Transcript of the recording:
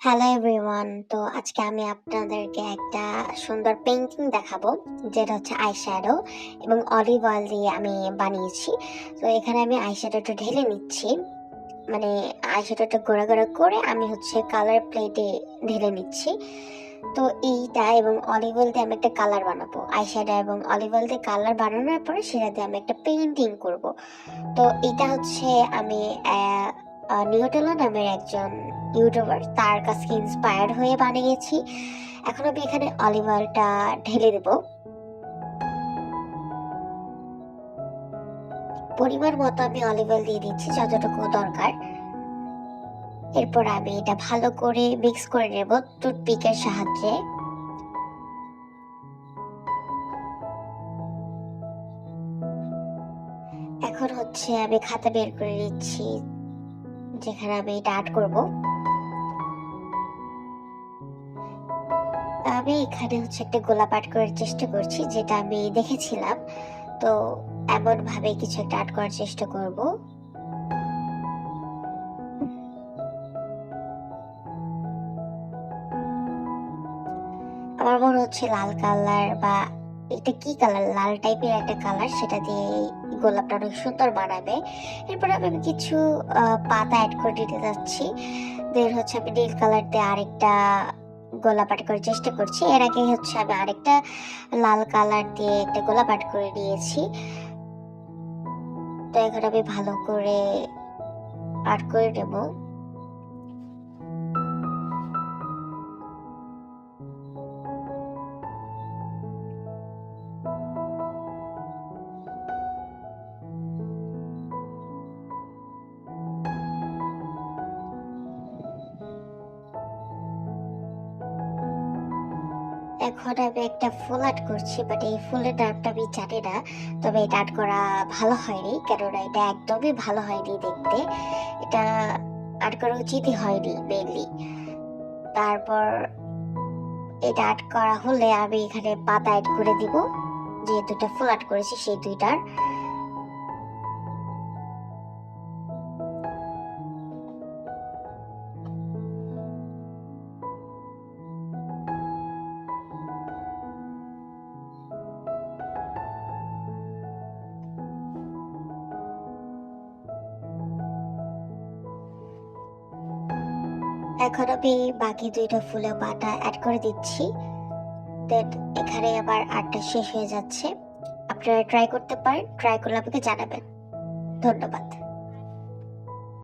Hello everyone. তো আজকে আমি আপনাদেরকে একটা সুন্দর পেইন্টিং দেখাবো, যেটা হচ্ছে আইশ্যাডো এবং অলিভ অয়েল দিয়ে আমি বানিয়েছি। তো এখানে আমি আইশ্যাডোটা ঢেলে নিচ্ছি, মানে আইশ্যাডোটা গোড়া গোড়া করে আমি হচ্ছে কালার প্লেটে ঢেলে নিচ্ছি। তো এইটা এবং অলিভ অয়েল দিয়ে আমি একটা কালার বানাবো। আইশ্যাডো এবং অলিভ অয়েল দিয়ে কালার বানানোর পরে সেটা দিয়ে আমি একটা পেইন্টিং করব। তো এটা হচ্ছে আমি নিউটেলা নামের একজন ইউটিউবার, তার কাছ থেকে ইন্সপায়ার্ড হয়ে বানিয়েছি। এখন আমি এখানে অলিভ অয়েলটা ঢেলে দেব পরিমাণ মতো। আমি অলিভ অয়েল দিয়ে দিচ্ছি যতটুকু দরকার। এরপর আমি এটা ভালো করে মিক্স করে নেব টুথপিকের সাহায্যে। এখন হচ্ছে আমি খাতা বের করে নিচ্ছি, যেখানে আমি এটা আর্ট করব। আমি এখানে হচ্ছে একটা গোলাপ আর্ট করার চেষ্টা করছি, যেটা আমি দেখেছিলাম। তো এমন ভাবে কিছু একটা আর্ট করার চেষ্টা করব। আমার মনে হচ্ছে লাল কালার, বা এটা কি কালার, লাল টাইপের একটা কালার, সেটা দিয়ে গোলাপটা অনেক সুন্দর বানাবে। এরপর আমি কিছু পাতা অ্যাড করে দিতে যাচ্ছি। দেন হচ্ছে আমি নীল কালার দিয়ে আরেকটা গোলাপ আর্ট করার চেষ্টা করছি। এর আগে হচ্ছে আমি আরেকটা লাল কালার দিয়ে একটা গোলাপ আর্ট করে নিয়েছি। তো এখন আমি ভালো করে আর্ট করে নেব। এখন আমি একটা ফুল আর্ট করছি, বাট এই ফুলের নামটা আমি জানি না। তবে এটা আর্ট করা ভালো হয়নি, কেননা এটা একদমই ভালো হয়নি দেখতে। এটা আর্ট করা উচিতই হয়নি মেনলি। তারপর এটা আর্ট করা হলে আমি এখানে পাতা অ্যাড করে দিব, যে দুটা ফুল আর্ট করেছি সেই দুইটার। এখন আমি বাকি দুইটা ফুলের পাতা অ্যাড করে দিচ্ছি। দেন এখানে আবার আর্টটা শেষ হয়ে যাচ্ছে। আপনারা ট্রাই করতে পারেন, ট্রাই করলে আমাকে জানাবেন। ধন্যবাদ।